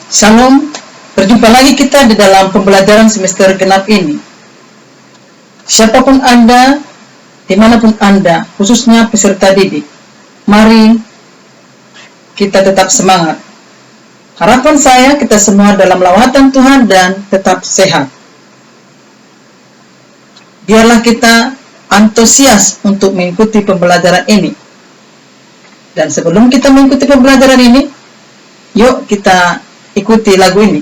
Salam, berjumpa lagi kita di dalam pembelajaran semester genap ini. Siapapun Anda, dimanapun Anda, khususnya peserta didik, mari kita tetap semangat. Harapan saya kita semua dalam lawatan Tuhan dan tetap sehat. Biarlah kita antusias untuk mengikuti pembelajaran ini. Dan sebelum kita mengikuti pembelajaran ini, yuk kita ikuti lagu ini.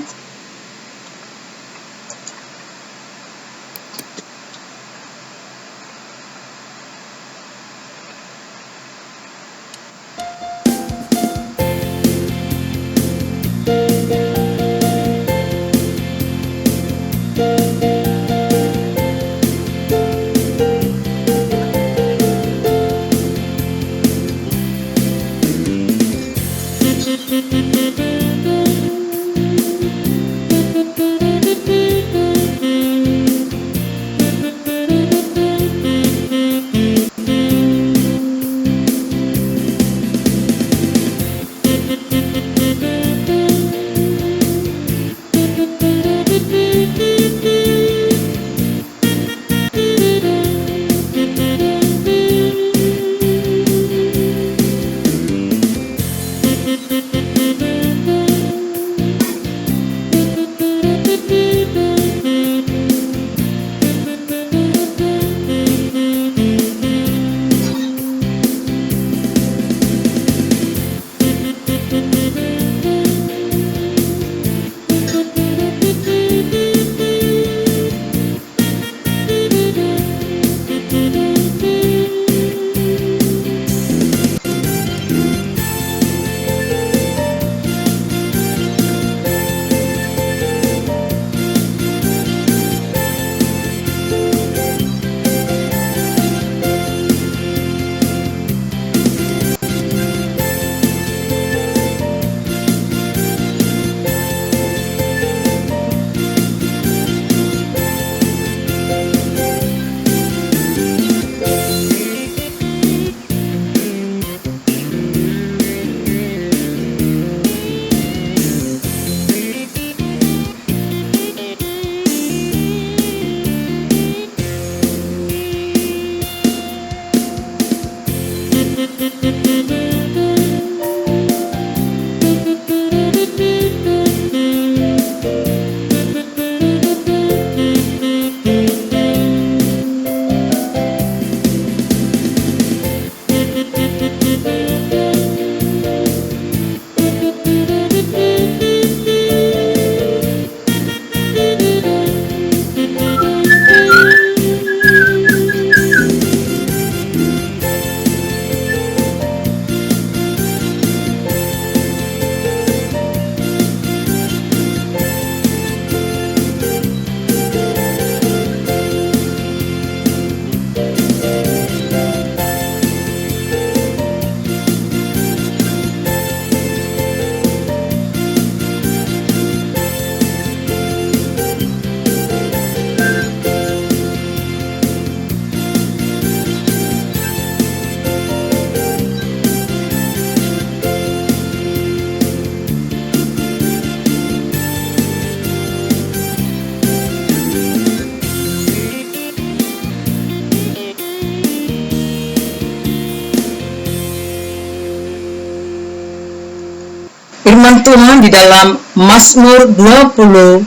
Firman Tuhan di dalam Mazmur 29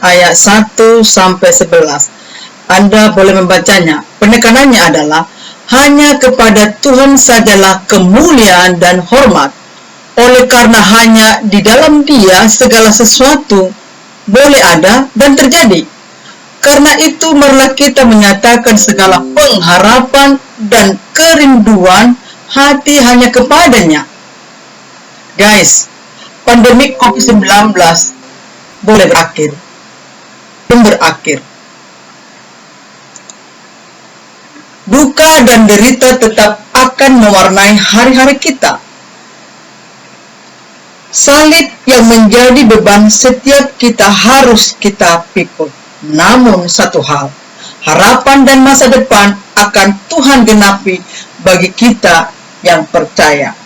ayat 1 sampai 11. Anda boleh membacanya. Penekanannya adalah hanya kepada Tuhan sajalah kemuliaan dan hormat. Oleh karena hanya di dalam Dia segala sesuatu boleh ada dan terjadi. Karena itu marilah kita menyatakan segala pengharapan dan kerinduan hati hanya kepadanya. Guys, pandemi COVID-19 boleh berakhir. Belum berakhir. Duka dan derita tetap akan mewarnai hari-hari kita. Salib yang menjadi beban setiap kita harus kita pikul. Namun satu hal, harapan dan masa depan akan Tuhan genapi bagi kita yang percaya.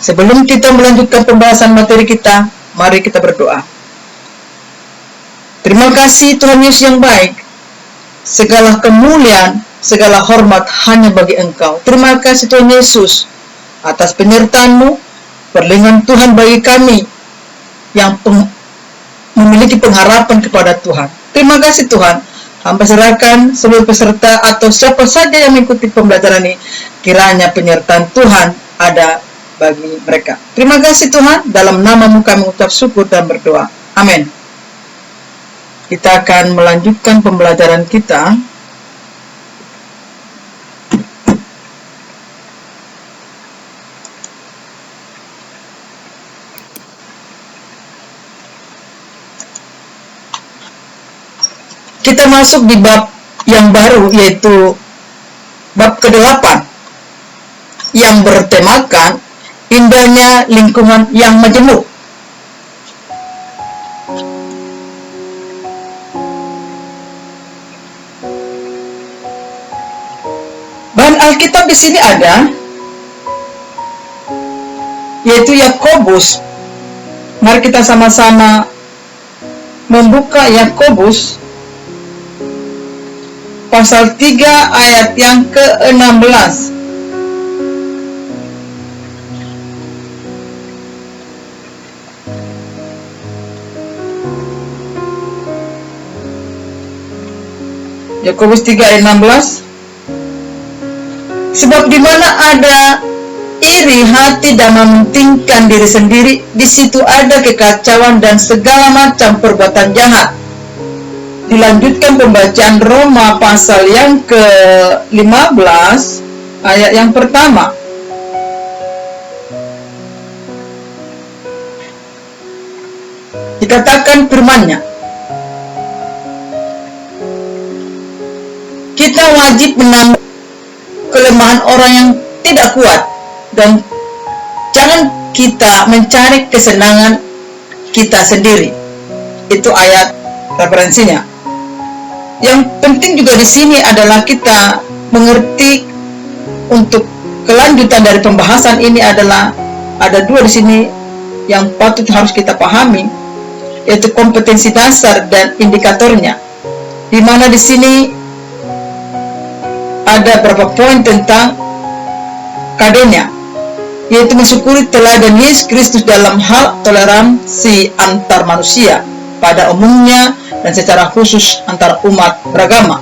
Sebelum kita melanjutkan pembahasan materi kita, Mari kita berdoa. Terima kasih Tuhan Yesus yang baik. Segala kemuliaan, segala hormat hanya bagi Engkau. Terima kasih Tuhan Yesus atas penyertaan-Mu, perlindungan Tuhan bagi kami yang memiliki pengharapan kepada Tuhan. Terima kasih Tuhan. Hamba serahkan seluruh peserta atau siapa saja yang mengikuti pembelajaran ini, kiranya penyertaan Tuhan ada bagi mereka. Terima kasih Tuhan, dalam nama-Mu kami mengucap syukur dan berdoa. Amin. Kita akan melanjutkan pembelajaran kita. Kita masuk di bab yang baru, yaitu bab ke-8 yang bertemakan indahnya lingkungan yang majemuk. Bahan Alkitab di sini ada, yaitu Yakobus. Mari kita sama-sama membuka Yakobus pasal 3 ayat yang ke-16. Yakobus 3 ayat 16. Sebab di mana ada iri hati dan mementingkan diri sendiri, di situ ada kekacauan dan segala macam perbuatan jahat. Dilanjutkan pembacaan Roma pasal yang ke-15 ayat yang pertama. Dikatakan firman-Nya, kita wajib menambah kelemahan orang yang tidak kuat, dan jangan kita mencari kesenangan kita sendiri. Itu ayat referensinya. Yang penting juga di sini adalah kita mengerti, untuk kelanjutan dari pembahasan ini adalah ada dua di sini yang patut harus kita pahami, yaitu kompetensi dasar dan indikatornya. Di mana di sini ada beberapa poin tentang KD-nya, yaitu mensyukuri teladan Yesus Kristus dalam hal toleransi antar manusia pada umumnya dan secara khusus antar umat beragama.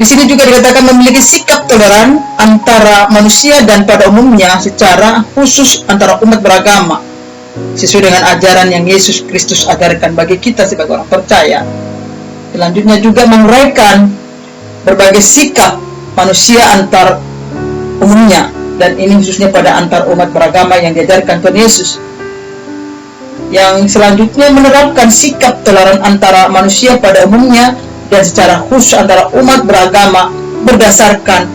Di sini juga dikatakan memiliki sikap toleran antara manusia dan pada umumnya secara khusus antara umat beragama, sesuai dengan ajaran yang Yesus Kristus ajarkan bagi kita sebagai orang percaya. Selanjutnya juga menguraikan berbagai sikap manusia antar umumnya, dan ini khususnya pada antar umat beragama yang diajarkan Tuhan Yesus. Yang selanjutnya menerapkan sikap toleran antara manusia pada umumnya dan secara khusus antara umat beragama berdasarkan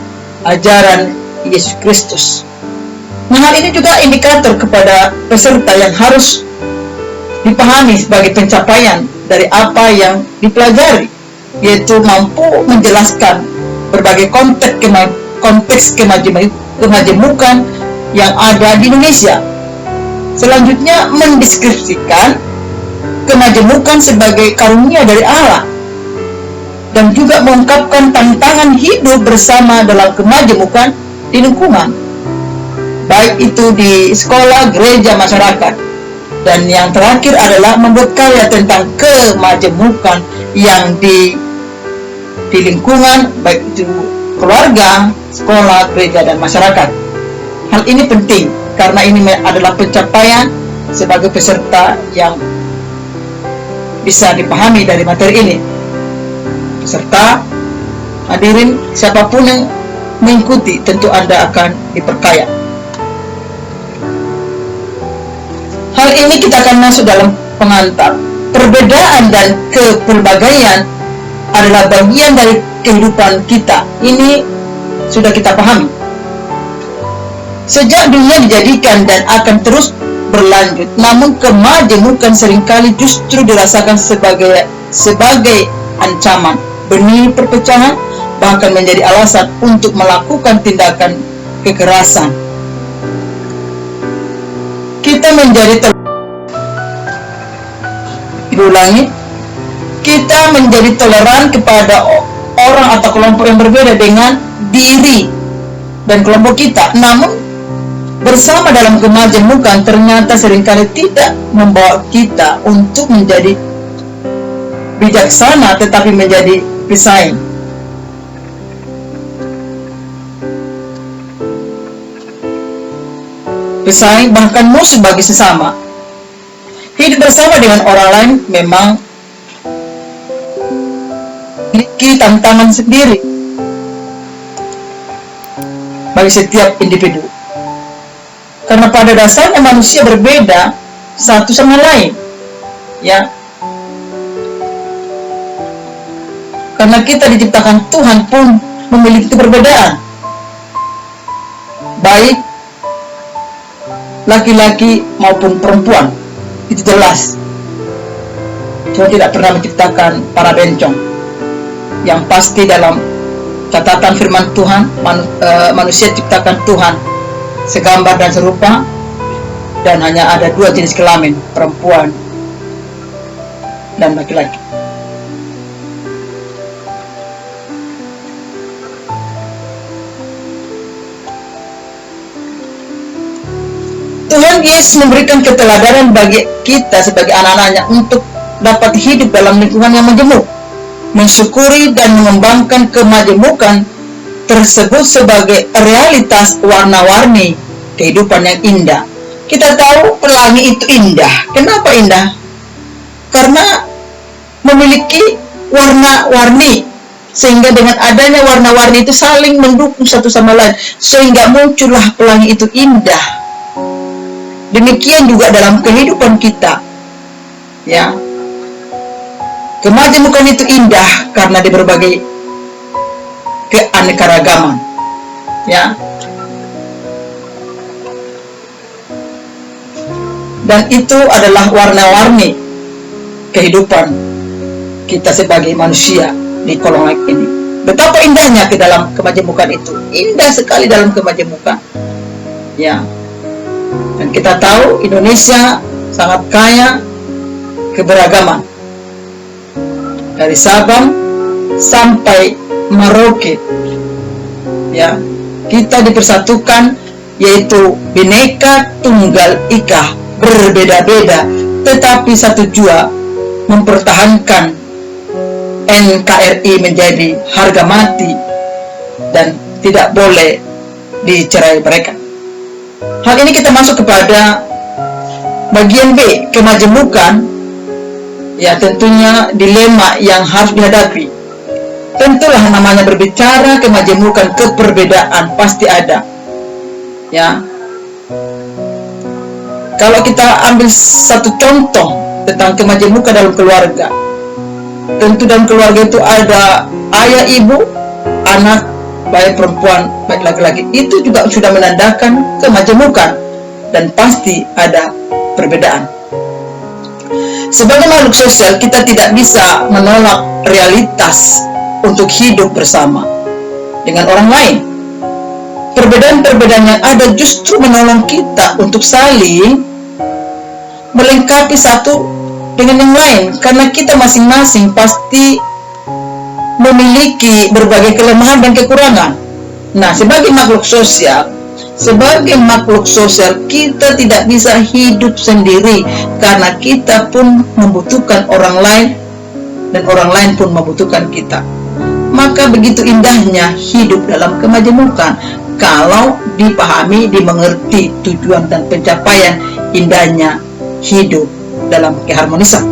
ajaran Yesus Kristus. Nah, hal ini juga indikator kepada peserta yang harus dipahami sebagai pencapaian dari apa yang dipelajari, yaitu mampu menjelaskan berbagai konteks kemajemukan yang ada di Indonesia. Selanjutnya mendeskripsikan kemajemukan sebagai karunia dari Allah, dan juga mengungkapkan tantangan hidup bersama dalam kemajemukan di lingkungan, baik itu di sekolah, gereja, masyarakat. Dan yang terakhir adalah membuat karya tentang kemajemukan yang di lingkungan, baik itu keluarga, sekolah, gereja, dan masyarakat. Hal ini penting karena ini adalah pencapaian sebagai peserta yang bisa dipahami dari materi ini. Peserta, hadirin, siapapun yang mengikuti, tentu Anda akan diperkaya. Hal ini kita akan masuk dalam pengantar. Perbedaan dan kepelbagaian adalah bagian dari kehidupan kita. Ini sudah kita pahami. Sejak dunia dijadikan dan akan terus berlanjut, namun kemajemukan seringkali justru dirasakan sebagai ancaman, benih perpecahan, bahkan menjadi alasan untuk melakukan tindakan kekerasan. Kita menjadi Ibu ulangi, kita menjadi toleran kepada orang atau kelompok yang berbeda dengan diri dan kelompok kita. Namun bersama dalam kemajemukan ternyata seringkali tidak membawa kita untuk menjadi bijaksana, tetapi menjadi pesaing. Pesaing, bahkan musuh bagi sesama. Hidup bersama dengan orang lain memang memiliki tantangan sendiri bagi setiap individu. Karena pada dasarnya manusia berbeda satu sama lain, ya. Karena kita diciptakan Tuhan pun memiliki perbedaan, baik laki-laki maupun perempuan, itu jelas. Tuhan tidak pernah menciptakan para bencong. Yang pasti dalam catatan firman Tuhan, manusia diciptakan Tuhan segambar dan serupa, dan hanya ada dua jenis kelamin, perempuan dan laki-laki. Tuhan Yesus memberikan keteladanan bagi kita sebagai anak-anaknya untuk dapat hidup dalam lingkungan yang majemuk, mensyukuri dan mengembangkan kemajemukan tersebut sebagai realitas warna-warni kehidupan yang indah. Kita tahu pelangi itu indah. Kenapa indah? Karena memiliki warna-warni, sehingga dengan adanya warna-warni itu saling mendukung satu sama lain, sehingga muncullah pelangi itu indah. Demikian juga dalam kehidupan kita, ya. Kemajemukan itu indah karena di berbagai keanekaragaman, ya. Dan itu adalah warna-warni kehidupan kita sebagai manusia di kolong langit ini. Betapa indahnya ke dalam kemajemukan itu. Indah sekali dalam kemajemukan, ya. Dan kita tahu Indonesia sangat kaya keberagaman. Dari Sabang sampai Merauke, ya, kita dipersatukan, yaitu Bhinneka Tunggal Ika, berbeda-beda, tetapi satu jua, mempertahankan NKRI menjadi harga mati dan tidak boleh dicerai mereka. Hal ini kita masuk kepada bagian B, kemajemukan. Ya, tentunya dilema yang harus dihadapi. Tentulah namanya berbicara kemajemukan, keperbedaan pasti ada, ya. Kalau kita ambil satu contoh tentang kemajemukan dalam keluarga, tentu dalam keluarga itu ada ayah, ibu, anak, baik perempuan, baik laki-laki. Itu juga sudah menandakan kemajemukan, dan pasti ada perbedaan. Sebagai makhluk sosial, kita tidak bisa menolak realitas untuk hidup bersama dengan orang lain. Perbedaan-perbedaan yang ada justru menolong kita untuk saling melengkapi satu dengan yang lain, karena kita masing-masing pasti memiliki berbagai kelemahan dan kekurangan. Nah, sebagai makhluk sosial, kita tidak bisa hidup sendiri, karena kita pun membutuhkan orang lain dan orang lain pun membutuhkan kita. Maka begitu indahnya hidup dalam kemajemukan kalau dipahami, dimengerti tujuan dan pencapaian indahnya hidup dalam keharmonisan.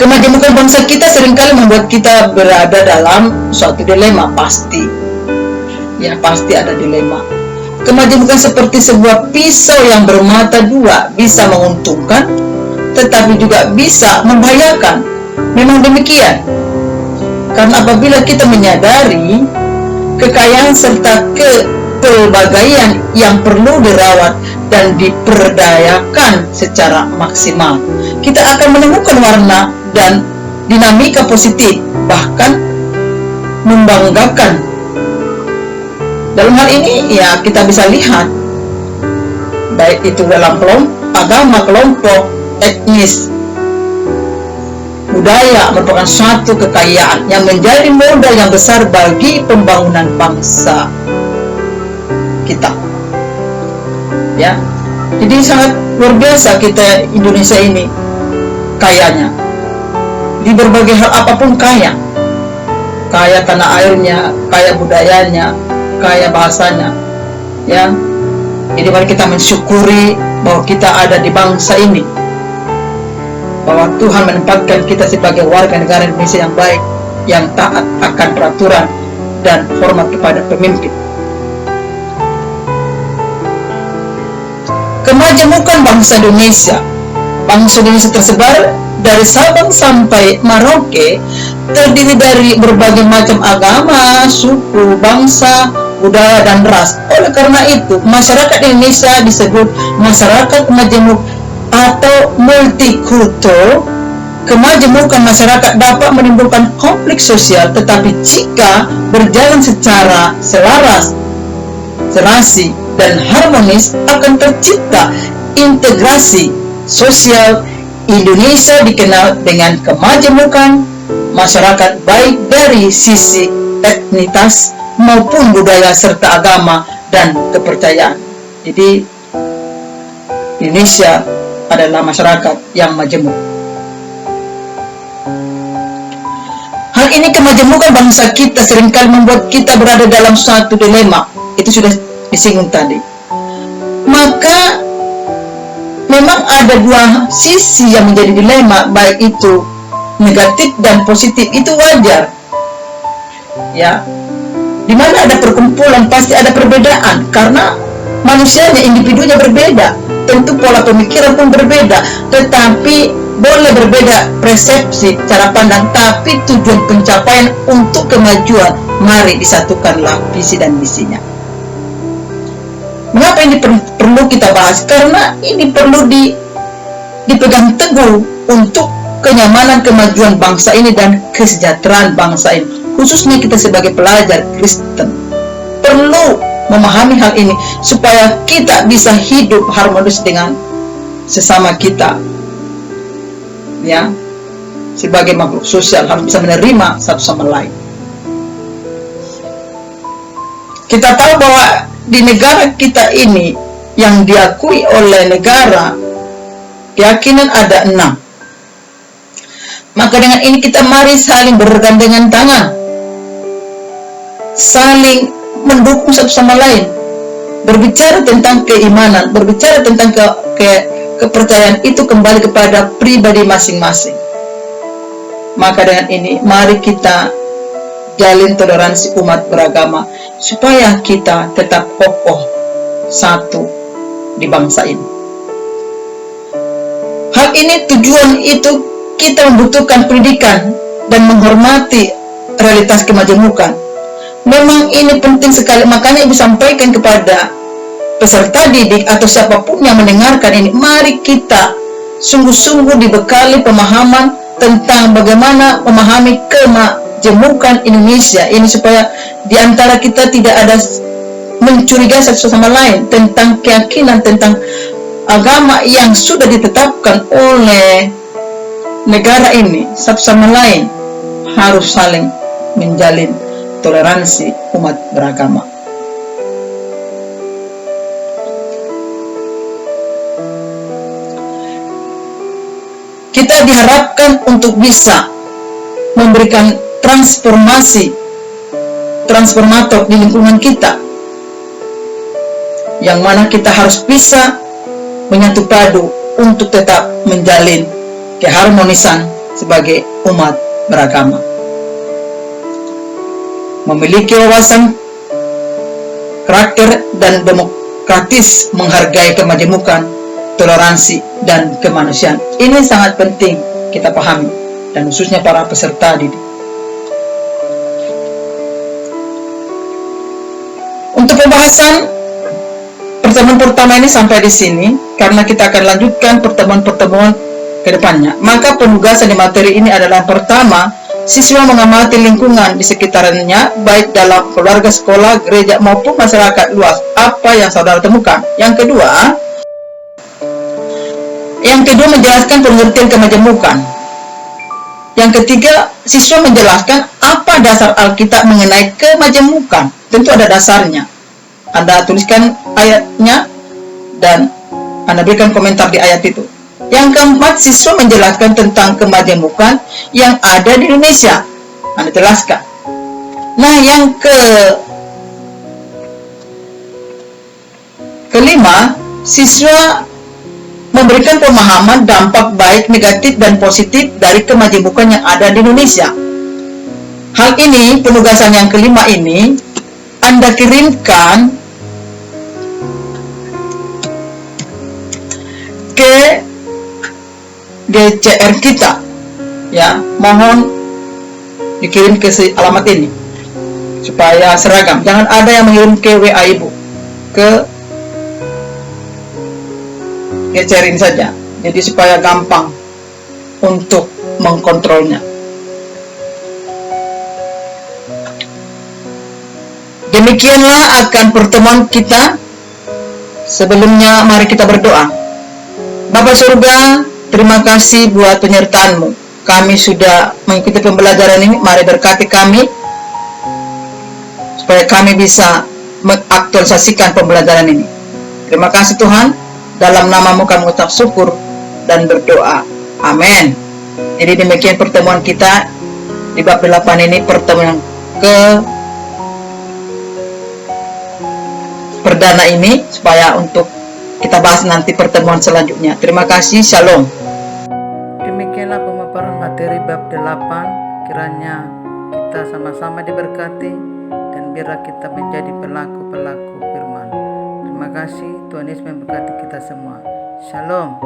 Kemajemukan bangsa kita seringkali membuat kita berada dalam suatu dilema, pasti. Ya, pasti ada dilema. Kemajemukan seperti sebuah pisau yang bermata dua, bisa menguntungkan, tetapi juga bisa membahayakan. Memang demikian. Karena apabila kita menyadari kekayaan serta kepelbagaian yang perlu dirawat dan diperdayakan secara maksimal, kita akan menemukan warna dan dinamika positif, bahkan membanggakan. Dalam hal ini, ya, kita bisa lihat baik itu dalam kelompok agama, kelompok, etnis, budaya merupakan suatu kekayaan yang menjadi modal yang besar bagi pembangunan bangsa kita. Ya, jadi sangat luar biasa kita Indonesia ini kayanya. Di berbagai hal apapun kaya tanah airnya, kaya budayanya, kaya bahasanya. Ya, jadi mari kita mensyukuri bahwa kita ada di bangsa ini, bahwa Tuhan menempatkan kita sebagai warga negara Indonesia yang baik, yang taat akan peraturan dan hormat kepada pemimpin. Kemajemukan bangsa Indonesia tersebar dari Sabang sampai Merauke, terdiri dari berbagai macam agama, suku, bangsa, budaya, dan ras. Oleh karena itu, masyarakat Indonesia disebut masyarakat majemuk atau multikultur. Kemajemukan masyarakat dapat menimbulkan konflik sosial, tetapi jika berjalan secara selaras, serasi, dan harmonis, akan tercipta integrasi sosial. Indonesia dikenal dengan kemajemukan masyarakat baik dari sisi etnitas maupun budaya serta agama dan kepercayaan. Jadi Indonesia adalah masyarakat yang majemuk. Hal ini kemajemukan bangsa kita seringkali membuat kita berada dalam suatu dilema. Itu sudah disinggung tadi. Maka memang ada dua sisi yang menjadi dilema, baik itu negatif dan positif. Itu wajar. Ya. Di mana ada perkumpulan pasti ada perbedaan, karena manusianya, individunya berbeda. Tentu pola pemikiran pun berbeda, tetapi boleh berbeda persepsi, cara pandang, tapi tujuan pencapaian untuk kemajuan, mari disatukanlah visi dan misinya. Mengapa ini perlu kita bahas? Karena ini perlu dipegang teguh untuk kenyamanan kemajuan bangsa ini dan kesejahteraan bangsa ini. Khususnya kita sebagai pelajar Kristen perlu memahami hal ini supaya kita bisa hidup harmonis dengan sesama kita. Ya, sebagai makhluk sosial harus bisa menerima satu sama lain. Kita tahu bahwa di negara kita ini yang diakui oleh negara, keyakinan ada 6. Maka dengan ini kita mari saling bergandengan tangan, saling mendukung satu sama lain, berbicara tentang keimanan, berbicara tentang kepercayaan itu kembali kepada pribadi masing-masing. Maka dengan ini mari kita jalin toleransi umat beragama supaya kita tetap kokoh satu di bangsa ini. Hal ini tujuan itu kita membutuhkan pendidikan dan menghormati realitas kemajemukan. Memang ini penting sekali, makanya Ibu sampaikan kepada peserta didik atau siapapun yang mendengarkan ini, mari kita sungguh-sungguh dibekali pemahaman tentang bagaimana memahami kemajemukan Indonesia ini, supaya diantara kita tidak ada mencurigai satu sama lain tentang keyakinan, tentang agama yang sudah ditetapkan oleh negara ini. Satu sama lain harus saling menjalin toleransi umat beragama. Kita diharapkan untuk bisa memberikan transformator di lingkungan kita, yang mana kita harus bisa menyatu padu untuk tetap menjalin keharmonisan sebagai umat beragama. Memiliki wawasan karakter dan demokratis, menghargai kemajemukan, toleransi, dan kemanusiaan. Ini sangat penting kita pahami, dan khususnya para peserta didik. Untuk pembahasan pertemuan pertama ini sampai di sini, karena kita akan lanjutkan pertemuan-pertemuan ke depannya. Maka penugasan di materi ini adalah: pertama, siswa mengamati lingkungan di sekitarnya, baik dalam keluarga, sekolah, gereja, maupun masyarakat luas. Apa yang saudara temukan? Yang kedua, Yang kedua, menjelaskan pengertian kemajemukan. Yang ketiga, siswa menjelaskan apa dasar Alkitab mengenai kemajemukan. Tentu ada dasarnya. Anda tuliskan ayatnya dan Anda berikan komentar di ayat itu. Yang keempat, siswa menjelaskan tentang kemajemukan yang ada di Indonesia. Anda jelaskan. Nah, yang kelima, siswa memberikan pemahaman dampak baik, negatif, dan positif dari kemajemukan yang ada di Indonesia. Hal ini, penugasan yang kelima ini, Anda kirimkan ke GCR kita. Ya, mohon dikirim ke alamat ini supaya seragam. Jangan ada yang mengirim ke WA Ibu, ke GCR ini saja. Jadi supaya gampang untuk mengkontrolnya. Demikianlah akan pertemuan kita. Sebelumnya mari kita berdoa. Bapa Surga, terima kasih buat penyertaan-Mu. Kami sudah mengikuti pembelajaran ini. Mari berkati kami supaya kami bisa mengaktualisasikan pembelajaran ini. Terima kasih Tuhan. Dalam nama-Mu kami ucap syukur dan berdoa. Amin. Jadi demikian pertemuan kita di bab 8 ini, pertemuan ke perdana ini, supaya untuk kita bahas nanti pertemuan selanjutnya. Terima kasih. Shalom. Demikianlah pemaparan materi bab 8. Kiranya kita sama-sama diberkati dan biarlah kita menjadi pelaku-pelaku firman. Terima kasih. Tuhan Yesus memberkati kita semua. Shalom.